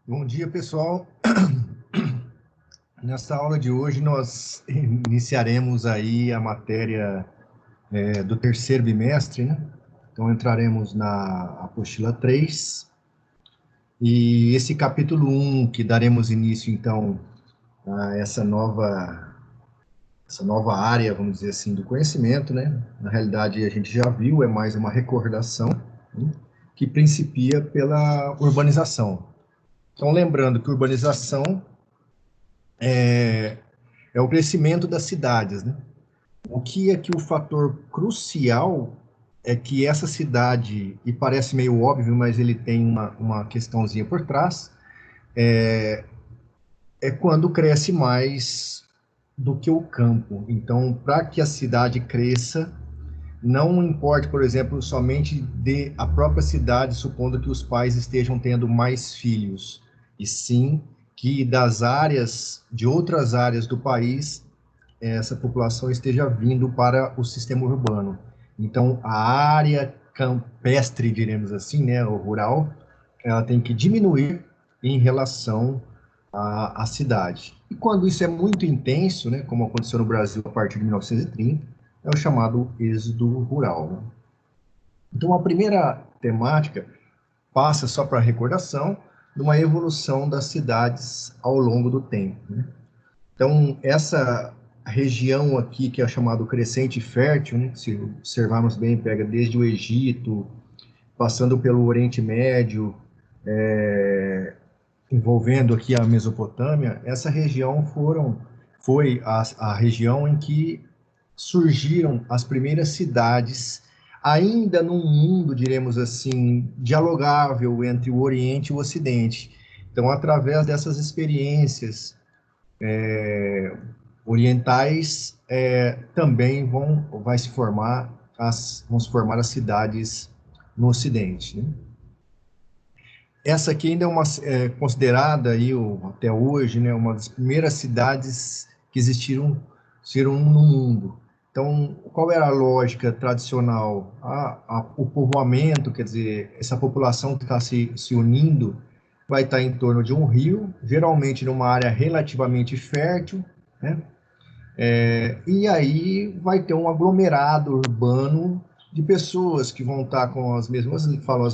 Bom dia, pessoal. Nessa aula de hoje nós iniciaremos aí a matéria do terceiro bimestre, né? Então entraremos na apostila 3 e esse capítulo 1 que daremos início então a essa nova área, vamos dizer assim, do conhecimento, né? Na realidade a gente já viu, é mais uma recordação, né? Que principia pela urbanização. Então lembrando que urbanização é o crescimento das cidades, né? O que é que o fator crucial é que essa cidade, e parece meio óbvio, mas ele tem uma questãozinha por trás, é quando cresce mais do que o campo. Então, para que a cidade cresça, não importa, por exemplo, somente de a própria cidade, supondo que os pais estejam tendo mais filhos, e sim que das áreas, de outras áreas do país, essa população esteja vindo para o sistema urbano. Então, a área campestre, diremos assim, né, o rural, ela tem que diminuir em relação à cidade. E quando isso é muito intenso, né, como aconteceu no Brasil a partir de 1930, é o chamado êxodo rural, né? Então, a primeira temática passa, só para recordação, de uma evolução das cidades ao longo do tempo, né? Então, essa região aqui, que é chamado Crescente Fértil, né, se observarmos bem, pega desde o Egito, passando pelo Oriente Médio, envolvendo aqui a Mesopotâmia, essa região foi a região em que surgiram as primeiras cidades, ainda num mundo, diremos assim, dialogável entre o Oriente e o Ocidente. Então, através dessas experiências orientais, também vão se formar as cidades no Ocidente, né? Essa aqui ainda é considerada aí, até hoje, né, uma das primeiras cidades que existiram no mundo. Então, qual era a lógica tradicional? O povoamento, quer dizer, essa população que está se unindo, vai estar em torno de um rio, geralmente numa área relativamente fértil, né? E aí vai ter um aglomerado urbano de pessoas que vão estar falam as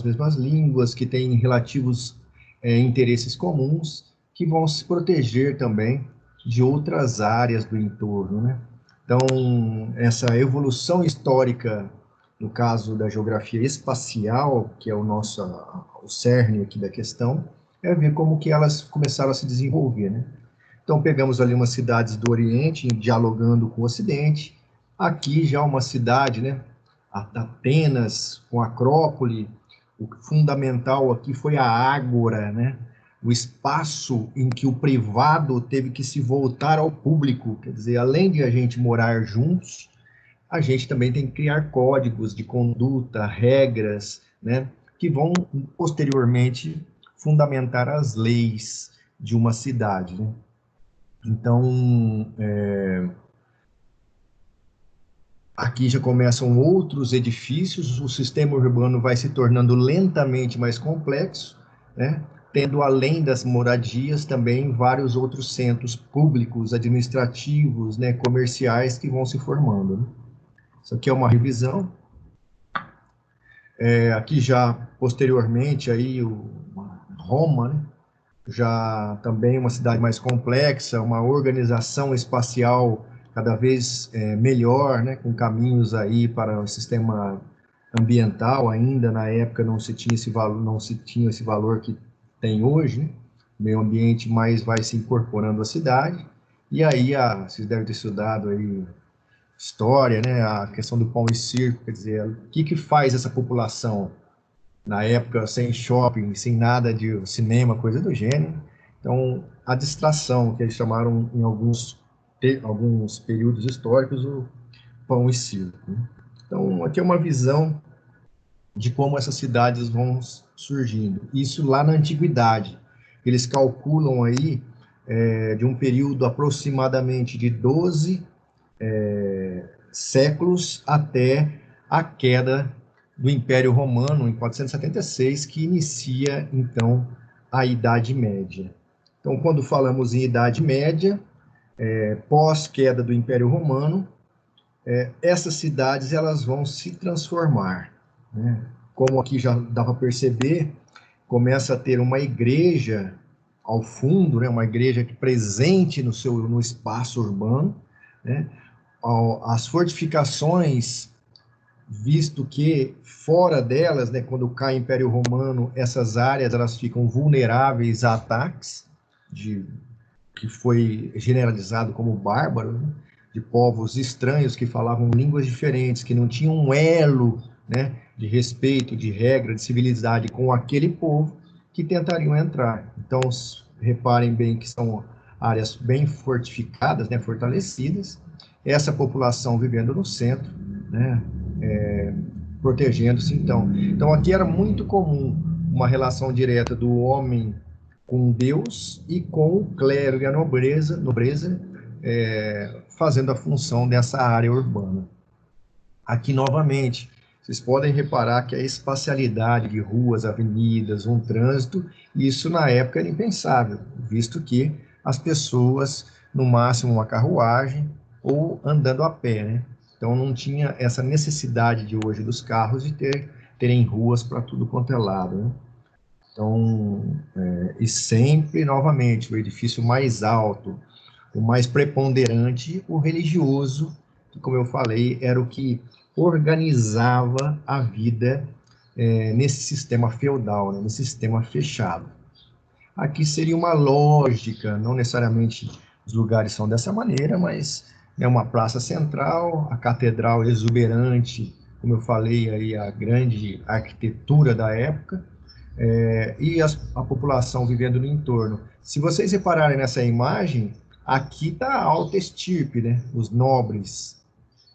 mesmas línguas, que têm relativos interesses comuns, que vão se proteger também de outras áreas do entorno, né? Então, essa evolução histórica, no caso da geografia espacial, que é o cerne aqui da questão, é ver como que elas começaram a se desenvolver, né? Então, pegamos ali umas cidades do Oriente, dialogando com o Ocidente. Aqui já uma cidade, né? Atenas, com a Acrópole. O fundamental aqui foi a ágora, né? O espaço em que o privado teve que se voltar ao público. Quer dizer, além de a gente morar juntos, a gente também tem que criar códigos de conduta, regras, né? Que vão posteriormente fundamentar as leis de uma cidade, né? Então, aqui já começam outros edifícios, o sistema urbano vai se tornando lentamente mais complexo, né? Tendo, além das moradias, também vários outros centros públicos, administrativos, né, comerciais que vão se formando, né? Isso aqui é uma revisão. Aqui já, posteriormente, aí, Roma, né? Já também uma cidade mais complexa, uma organização espacial cada vez melhor, né, com caminhos aí para o sistema ambiental. Ainda na época não se tinha esse valor, não se tinha esse valor que tem hoje, né? O meio ambiente mais vai se incorporando à cidade. E aí, vocês devem ter estudado aí história, né, a questão do pão e circo, quer dizer, o que faz essa população na época sem shopping, sem nada de cinema, coisa do gênero. Então, a distração, que eles chamaram em alguns períodos históricos, o pão e circo, né? Então, aqui é uma visão de como essas cidades vão surgindo. Isso lá na antiguidade. Eles calculam aí de um período aproximadamente de 12 séculos até a queda do Império Romano, em 476, que inicia, então, a Idade Média. Então, quando falamos em Idade Média, pós-queda do Império Romano, essas cidades elas vão se transformar, né? Como aqui já dá para perceber, começa a ter uma igreja ao fundo, né? Uma igreja presente no espaço urbano, né? As fortificações, visto que fora delas, né, quando cai o Império Romano, essas áreas elas ficam vulneráveis a ataques que foi generalizado como bárbaro, né, de povos estranhos que falavam línguas diferentes, que não tinham um elo, né, de respeito, de regra, de civilidade com aquele povo que tentariam entrar. Então, reparem bem que são áreas bem fortificadas, né, fortalecidas, essa população vivendo no centro, né, protegendo-se então. Então, aqui era muito comum uma relação direta do homem com Deus e com o clero e a nobreza fazendo a função dessa área urbana. Aqui, novamente, vocês podem reparar que a espacialidade de ruas, avenidas, um trânsito, isso na época era impensável, visto que as pessoas, no máximo uma carruagem ou andando a pé, né? Então não tinha essa necessidade de hoje dos carros de terem ruas para tudo quanto é lado, né? Então, e sempre, novamente, o edifício mais alto, o mais preponderante, o religioso, que, como eu falei, era o que organizava a vida nesse sistema feudal, né, nesse sistema fechado. Aqui seria uma lógica, não necessariamente os lugares são dessa maneira, mas é uma praça central, a catedral exuberante, como eu falei aí, a grande arquitetura da época, e a população vivendo no entorno. Se vocês repararem nessa imagem, aqui está a alta estirpe, né? Os nobres.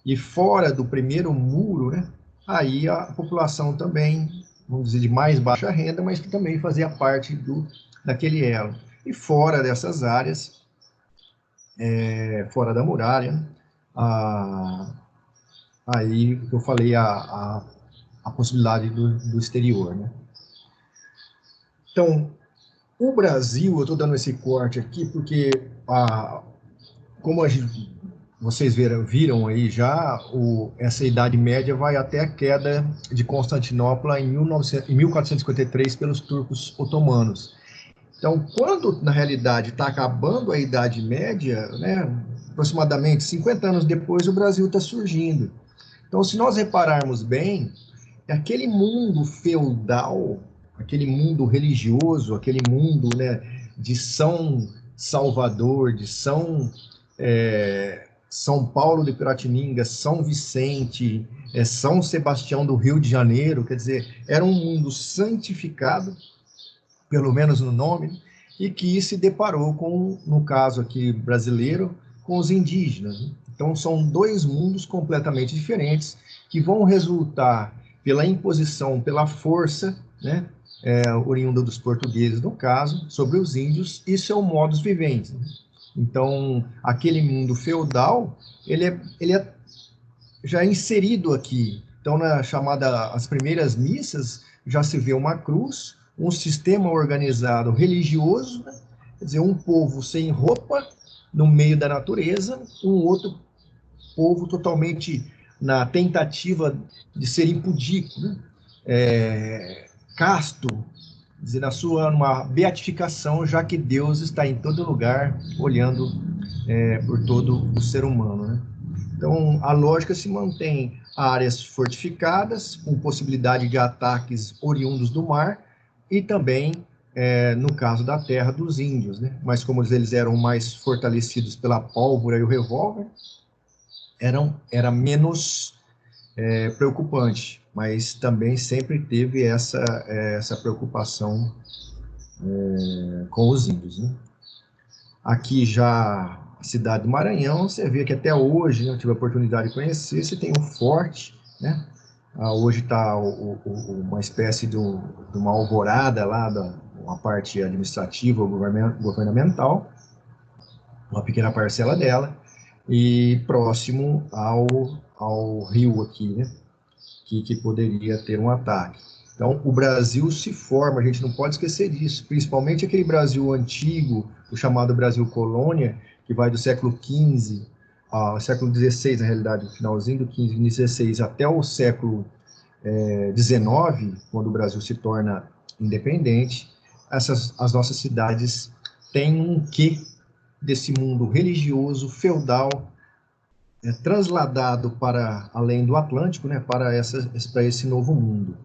E fora do primeiro muro, né? Aí a população também, vamos dizer, de mais baixa renda, mas que também fazia parte daquele elo. E fora dessas áreas, fora da muralha, aí eu falei a possibilidade do exterior, né? Então, o Brasil, eu estou dando esse corte aqui porque, como vocês viram aí já, essa Idade Média vai até a queda de Constantinopla em 1453 pelos turcos otomanos. Então, quando na realidade está acabando a Idade Média, né, aproximadamente 50 anos depois, o Brasil está surgindo. Então, se nós repararmos bem, aquele mundo feudal, aquele mundo religioso, aquele mundo, né, de São Salvador, de São Paulo de Piratininga, São Vicente, São Sebastião do Rio de Janeiro, quer dizer, era um mundo santificado, pelo menos no nome, e que se deparou com, no caso aqui brasileiro, com os indígenas. Então, são dois mundos completamente diferentes que vão resultar pela imposição, pela força, né, oriunda dos portugueses, no caso, sobre os índios, e seu modus vivendi. Então, aquele mundo feudal, ele é já inserido aqui. Então, as primeiras missas, já se vê uma cruz, um sistema organizado religioso, né? Quer dizer, um povo sem roupa, no meio da natureza, um outro povo totalmente na tentativa de ser impudícuo, né? Casto, dizer, numa beatificação, já que Deus está em todo lugar, olhando por todo o ser humano, né? Então, a lógica se mantém áreas fortificadas, com possibilidade de ataques oriundos do mar, e também, no caso da terra, dos índios, né? Mas como eles eram mais fortalecidos pela pólvora e o revólver, era menos preocupante, mas também sempre teve essa preocupação com os índios, né? Aqui já a cidade do Maranhão, você vê que até hoje, né, eu tive a oportunidade de conhecer, você tem um forte, né? Hoje está uma espécie de uma alvorada lá, uma parte administrativa, governamental, uma pequena parcela dela, e próximo ao rio aqui, né? Que poderia ter um ataque. Então, o Brasil se forma, a gente não pode esquecer disso, principalmente aquele Brasil antigo, o chamado Brasil colônia, que vai do século XV ao século XVI, na realidade, finalzinho do XV, XVI, até o século XIX, quando o Brasil se torna independente. As nossas cidades têm um quê desse mundo religioso, feudal, transladado para além do Atlântico, né, para esse novo mundo.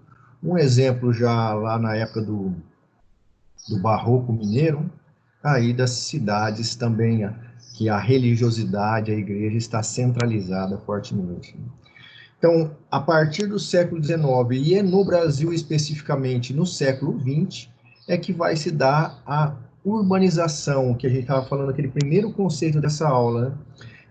Um exemplo já lá na época do Barroco Mineiro, aí das cidades também, que a religiosidade, a igreja está centralizada fortemente. Então, a partir do século XIX, e no Brasil especificamente no século XX, é que vai se dar a urbanização, que a gente estava falando, aquele primeiro conceito dessa aula, né?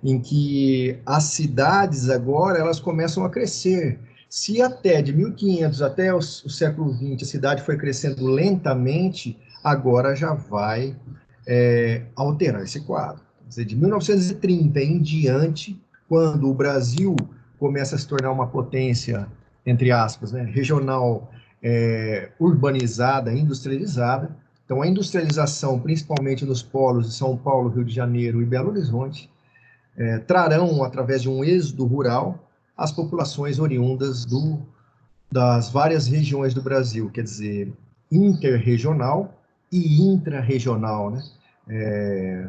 Em que as cidades agora, elas começam a crescer. Se até de 1500 até o século XX a cidade foi crescendo lentamente, agora já vai alterar esse quadro. Quer dizer, de 1930 em diante, quando o Brasil começa a se tornar uma potência, entre aspas, né, regional, urbanizada, industrializada. Então, a industrialização, principalmente nos polos de São Paulo, Rio de Janeiro e Belo Horizonte, trarão, através de um êxodo rural, as populações oriundas das várias regiões do Brasil, quer dizer, interregional e intrarregional, né?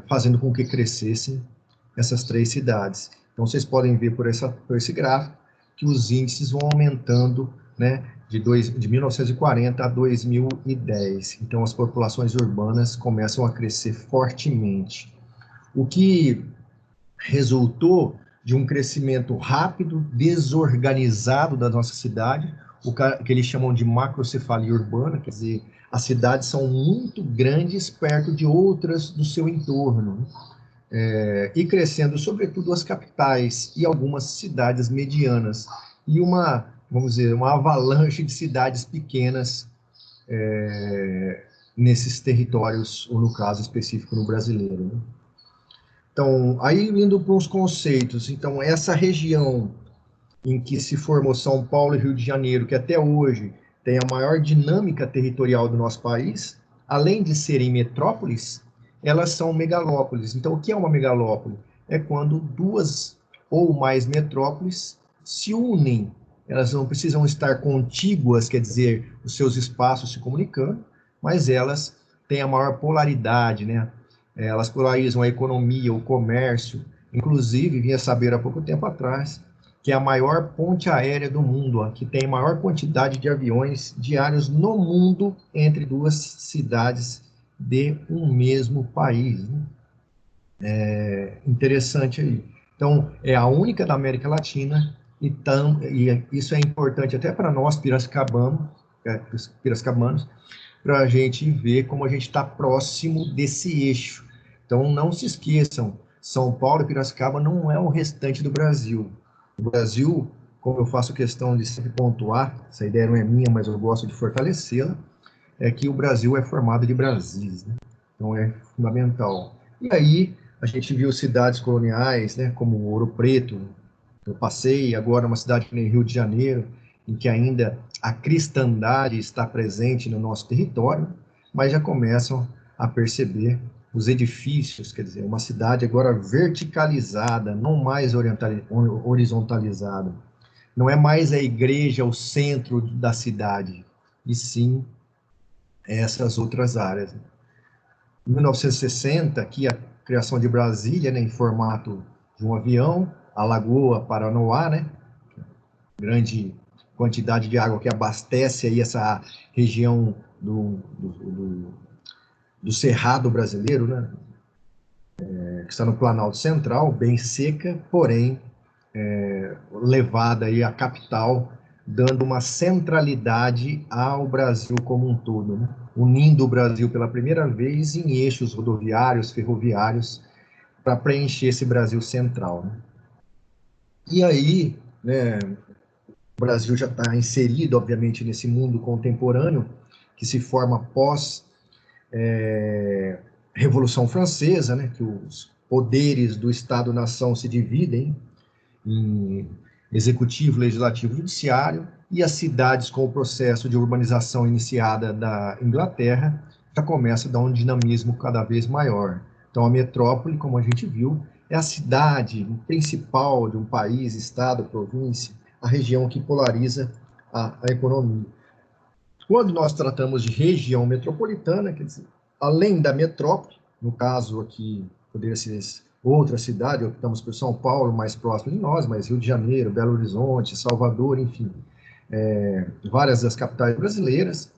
Fazendo com que crescessem essas três cidades. Então, vocês podem ver por esse gráfico que os índices vão aumentando, né, de 1940 a 2010. Então, as populações urbanas começam a crescer fortemente, o que resultou de um crescimento rápido, desorganizado da nossa cidade, o que eles chamam de macrocefalia urbana, quer dizer, as cidades são muito grandes perto de outras do seu entorno, e crescendo, sobretudo, as capitais e algumas cidades medianas, e vamos dizer, uma avalanche de cidades pequenas nesses territórios, ou no caso específico no brasileiro, né? Então, aí indo para os conceitos, então, essa região em que se formou São Paulo e Rio de Janeiro, que até hoje tem a maior dinâmica territorial do nosso país, além de serem metrópoles, elas são megalópolis. Então, o que é uma megalópole? É quando duas ou mais metrópoles se unem. Elas não precisam estar contíguas, quer dizer, os seus espaços se comunicando, mas elas têm a maior polaridade, né? Elas polarizam a economia, o comércio. Inclusive, vinha saber há pouco tempo atrás que é a maior ponte aérea do mundo, que tem a maior quantidade de aviões diários no mundo entre duas cidades de um mesmo país, né? Interessante aí. Então, é a única da América Latina, e isso é importante até para nós, piracicabanos, para a gente ver como a gente está próximo desse eixo. Então, não se esqueçam, São Paulo e Piracicaba não é o restante do Brasil. O Brasil, como eu faço questão de sempre pontuar, essa ideia não é minha, mas eu gosto de fortalecê-la, é que o Brasil é formado de Brasis, né? Então, é fundamental. E aí, a gente viu cidades coloniais, né, como Ouro Preto. Eu passei agora numa cidade no Rio de Janeiro, em que ainda a cristandade está presente no nosso território, mas já começam a perceber os edifícios, quer dizer, uma cidade agora verticalizada, não mais horizontalizada. Não é mais a igreja o centro da cidade, e sim essas outras áreas. Em 1960, aqui a criação de Brasília, né, em formato de um avião, a Lagoa Paranoá, né, grande quantidade de água que abastece aí essa região do Cerrado brasileiro, né, que está no Planalto Central, bem seca, porém levada aí à capital, dando uma centralidade ao Brasil como um todo, né? Unindo o Brasil pela primeira vez em eixos rodoviários, ferroviários, para preencher esse Brasil central, né? E aí, né, o Brasil já está inserido, obviamente, nesse mundo contemporâneo, que se forma pós Revolução Francesa, né, que os poderes do Estado-nação se dividem em executivo, legislativo, judiciário, e as cidades com o processo de urbanização iniciada da Inglaterra já começa a dar um dinamismo cada vez maior. Então, a metrópole, como a gente viu, é a cidade principal de um país, estado, província, a região que polariza a economia. Quando nós tratamos de região metropolitana, quer dizer, além da metrópole, no caso aqui poderia ser outra cidade, optamos por São Paulo, mais próximo de nós, mas Rio de Janeiro, Belo Horizonte, Salvador, enfim, várias das capitais brasileiras,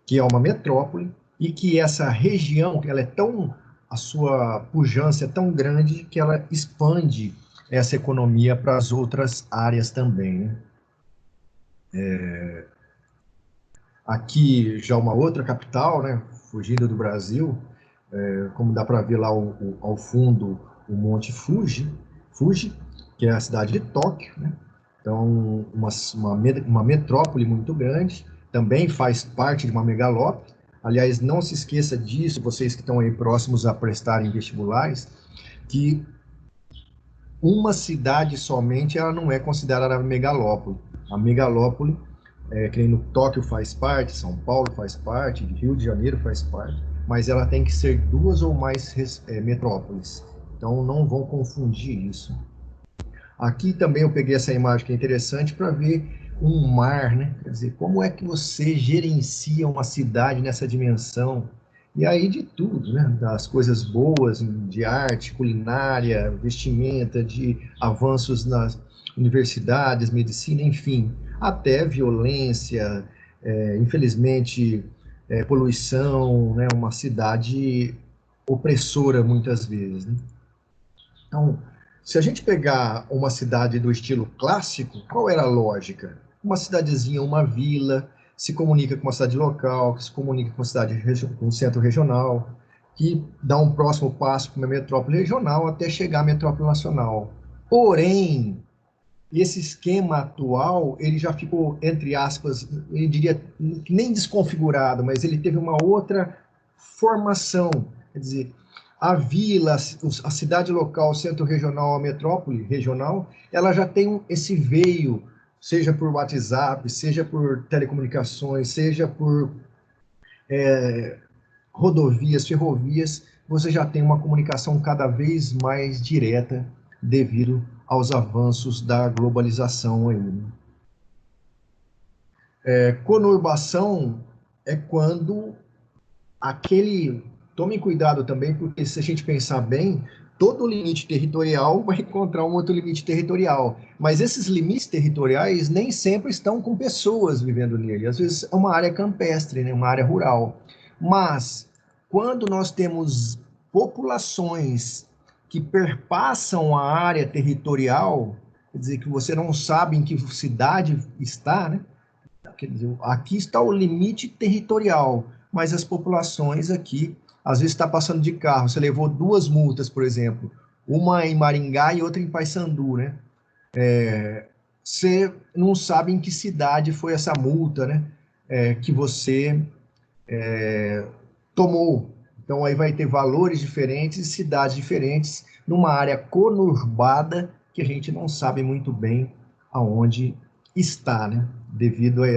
que é uma metrópole, e que essa região, ela é tão, a sua pujança é tão grande que ela expande essa economia para as outras áreas também, né? Aqui já uma outra capital, né, fugindo do Brasil, como dá para ver lá ao fundo o Monte Fuji, que é a cidade de Tóquio, né? Então, uma metrópole muito grande, também faz parte de uma megalópole. Aliás, não se esqueça disso, vocês que estão aí próximos a prestarem vestibulares, que uma cidade somente ela não é considerada megalópole. A megalópole, que nem no Tóquio faz parte, São Paulo faz parte, Rio de Janeiro faz parte, mas ela tem que ser duas ou mais metrópoles. Então, não vão confundir isso. Aqui também eu peguei essa imagem que é interessante para ver um mar, né? Quer dizer, como é que você gerencia uma cidade nessa dimensão? E aí de tudo, né? Das coisas boas de arte, culinária, vestimenta, de avanços nas universidades, medicina, enfim, até violência, infelizmente, poluição, né? Uma cidade opressora muitas vezes, né? Então, se a gente pegar uma cidade do estilo clássico, qual era a lógica? Uma cidadezinha, uma vila, se comunica com uma cidade local, que se comunica com uma cidade, com um centro regional, que dá um próximo passo para uma metrópole regional até chegar à metrópole nacional. Porém, esse esquema atual, ele já ficou, entre aspas, eu diria, nem desconfigurado, mas ele teve uma outra formação. Quer dizer, a vila, a cidade local, o centro regional, a metrópole regional, ela já tem esse veio, seja por WhatsApp, seja por telecomunicações, seja por rodovias, ferrovias, você já tem uma comunicação cada vez mais direta devido aos avanços da globalização aí. Conurbação é quando aquele... Tomem cuidado também, porque se a gente pensar bem, todo limite territorial vai encontrar um outro limite territorial. Mas esses limites territoriais nem sempre estão com pessoas vivendo nele. Às vezes é uma área campestre, né? Uma área rural. Mas quando nós temos populações que perpassam a área territorial, quer dizer, que você não sabe em que cidade está, né? Quer dizer, aqui está o limite territorial, mas as populações aqui, às vezes está passando de carro, você levou duas multas, por exemplo, uma em Maringá e outra em Paysandu, né? Você não sabe em que cidade foi essa multa, né? Que você tomou. Então, aí vai ter valores diferentes e cidades diferentes numa área conurbada que a gente não sabe muito bem aonde está, né? Devido a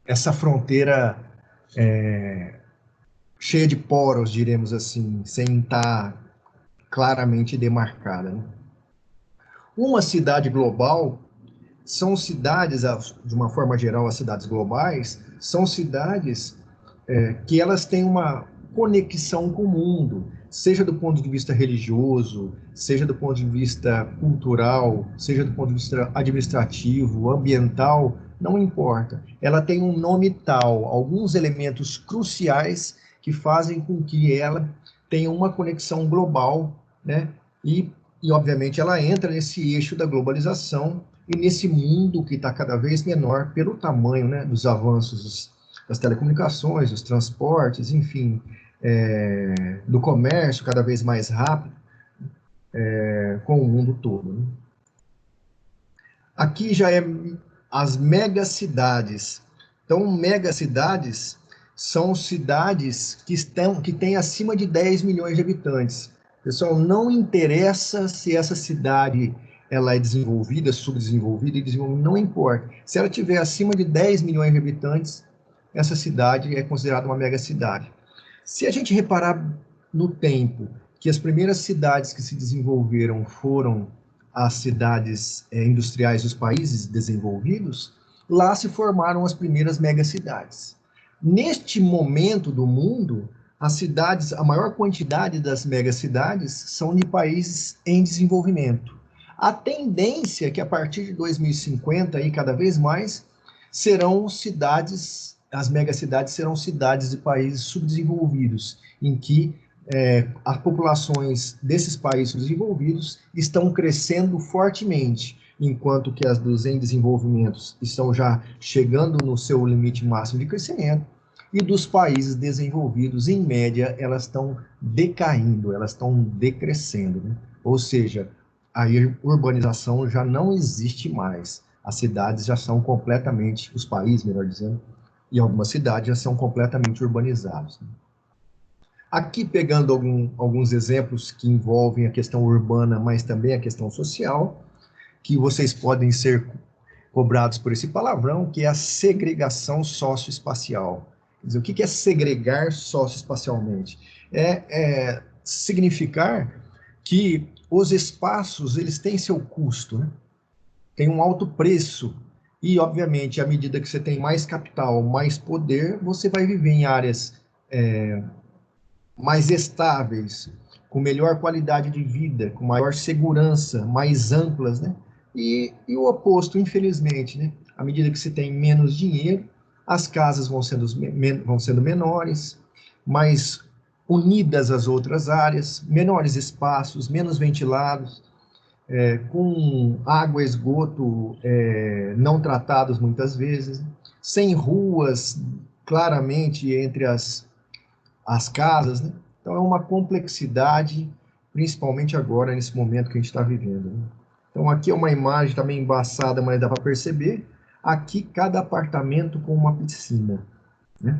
essa fronteira cheia de poros, diremos assim, sem estar claramente demarcada, né? Uma cidade global são cidades, de uma forma geral, as cidades globais, são cidades que elas têm uma conexão com o mundo, seja do ponto de vista religioso, seja do ponto de vista cultural, seja do ponto de vista administrativo, ambiental, não importa. Ela tem um nome tal, alguns elementos cruciais que fazem com que ela tenha uma conexão global, né? E obviamente, ela entra nesse eixo da globalização e nesse mundo que está cada vez menor pelo tamanho, né, dos avanços das telecomunicações, dos transportes, enfim, do comércio cada vez mais rápido com o mundo todo, né? Aqui já é as megacidades. Então, megacidades são cidades que têm acima de 10 milhões de habitantes. Pessoal, não interessa se essa cidade ela é desenvolvida, subdesenvolvida e desenvolvida, não importa. Se ela tiver acima de 10 milhões de habitantes, essa cidade é considerada uma megacidade. Se a gente reparar no tempo que as primeiras cidades que se desenvolveram foram as cidades industriais dos países desenvolvidos, lá se formaram as primeiras megacidades. Neste momento do mundo, as cidades, a maior quantidade das megacidades são de países em desenvolvimento. A tendência é que a partir de 2050 e cada vez mais serão cidades, as megacidades serão cidades de países subdesenvolvidos, em que as populações desses países subdesenvolvidos estão crescendo fortemente, enquanto que as dos em desenvolvimento estão já chegando no seu limite máximo de crescimento, e dos países desenvolvidos, em média, elas estão decaindo, elas estão decrescendo, né? Ou seja, a urbanização já não existe mais. As cidades já são completamente, os países, melhor dizendo, e algumas cidades já são completamente urbanizados. Aqui, pegando alguns exemplos que envolvem a questão urbana, mas também a questão social, que vocês podem ser cobrados por esse palavrão, que é a segregação socioespacial. Quer dizer, o que é segregar socioespacialmente? É significar que os espaços, eles têm seu custo, né? Tem um alto preço, e, obviamente, à medida que você tem mais capital, mais poder, você vai viver em áreas mais estáveis, com melhor qualidade de vida, com maior segurança, mais amplas, né? E o oposto, infelizmente, né? À medida que você tem menos dinheiro, as casas vão sendo menores, mais unidas às outras áreas, menores espaços, menos ventilados, com água e esgoto não tratados muitas vezes, sem ruas claramente entre as casas, né? Então é uma complexidade, principalmente agora, nesse momento que a gente está vivendo, né? Então aqui é uma imagem também embaçada, mas dá para perceber. Aqui cada apartamento com uma piscina, né?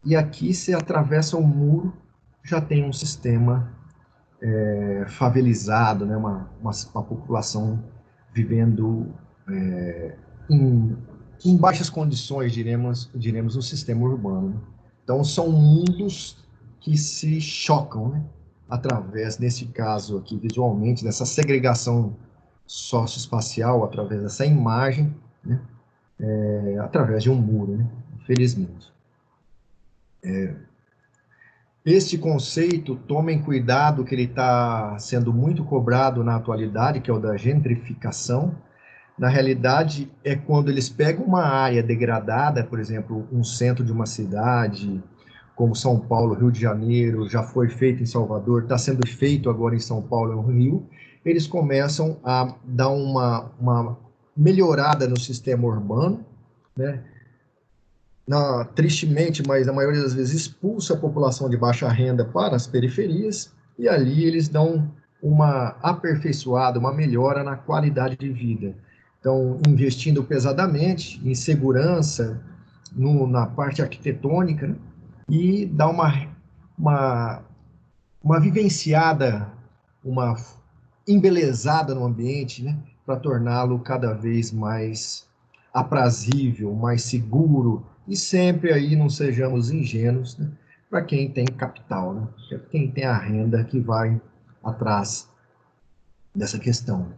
E aqui você atravessa um muro, já tem um sistema favelizado, né? Uma população vivendo em baixas condições, diremos no sistema urbano, né? Então, são mundos que se chocam, né? Através, nesse caso aqui, visualmente, dessa segregação socioespacial, através dessa imagem, né? Através de um muro, né? Infelizmente. Este conceito, tomem cuidado que ele está sendo muito cobrado na atualidade, que é o da gentrificação. Na realidade, é quando eles pegam uma área degradada, por exemplo, um centro de uma cidade, como São Paulo, Rio de Janeiro, já foi feito em Salvador, está sendo feito agora em São Paulo e no Rio, eles começam a dar uma melhorada no sistema urbano, né? Tristemente, mas na maioria das vezes expulsa a população de baixa renda para as periferias, e ali eles dão uma aperfeiçoada, uma melhora na qualidade de vida. Então, investindo pesadamente em segurança, na parte arquitetônica, né? E dá uma vivenciada, uma embelezada no ambiente, né? Para torná-lo cada vez mais aprazível, mais seguro, e sempre aí não sejamos ingênuos, né? Para quem tem capital, né? Quem tem a renda que vai atrás dessa questão.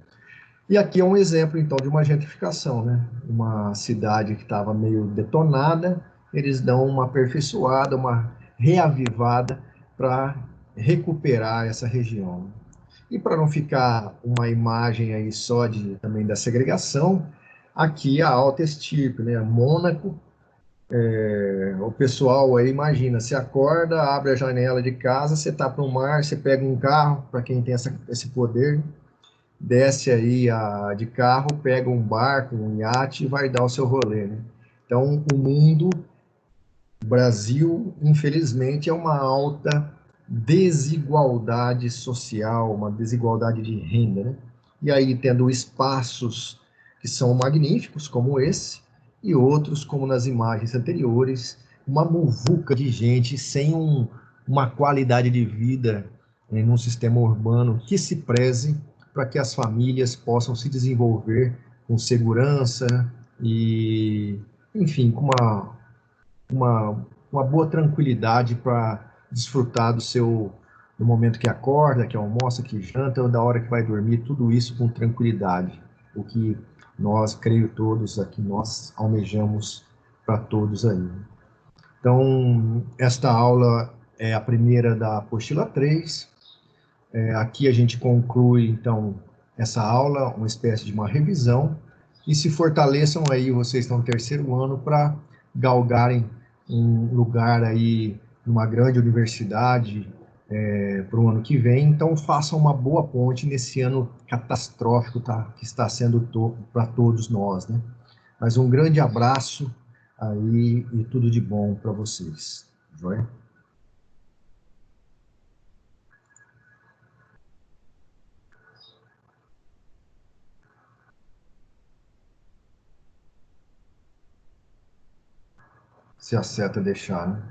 E aqui é um exemplo, então, de uma gentrificação, né? Uma cidade que estava meio detonada, eles dão uma aperfeiçoada, uma reavivada para recuperar essa região. E para não ficar uma imagem aí só também da segregação, aqui a alta estirpe, né? Mônaco, o pessoal aí, imagina, você acorda, abre a janela de casa, você está para o mar, você pega um carro, para quem tem esse poder, desce aí de carro, pega um barco, um iate e vai dar o seu rolê, né? Então, o mundo, o Brasil, infelizmente, é uma alta desigualdade social, uma desigualdade de renda, né? E aí, tendo espaços que são magníficos, como esse, e outros, como nas imagens anteriores, uma muvuca de gente sem uma qualidade de vida num sistema urbano que se preze para que as famílias possam se desenvolver com segurança e, enfim, com uma boa tranquilidade para desfrutar do momento que acorda, que almoça, que janta, ou da hora que vai dormir, tudo isso com tranquilidade. O que nós, creio todos aqui, nós almejamos para todos aí. Então, esta aula é a primeira da apostila 3. Aqui a gente conclui, então, essa aula, uma espécie de uma revisão, e se fortaleçam aí, vocês estão no terceiro ano, para galgarem um lugar aí, numa grande universidade, para o ano que vem. Então, façam uma boa ponte nesse ano catastrófico que está sendo para todos nós, né? Mas um grande abraço aí e tudo de bom para vocês. Joia? Se acerta deixar, né?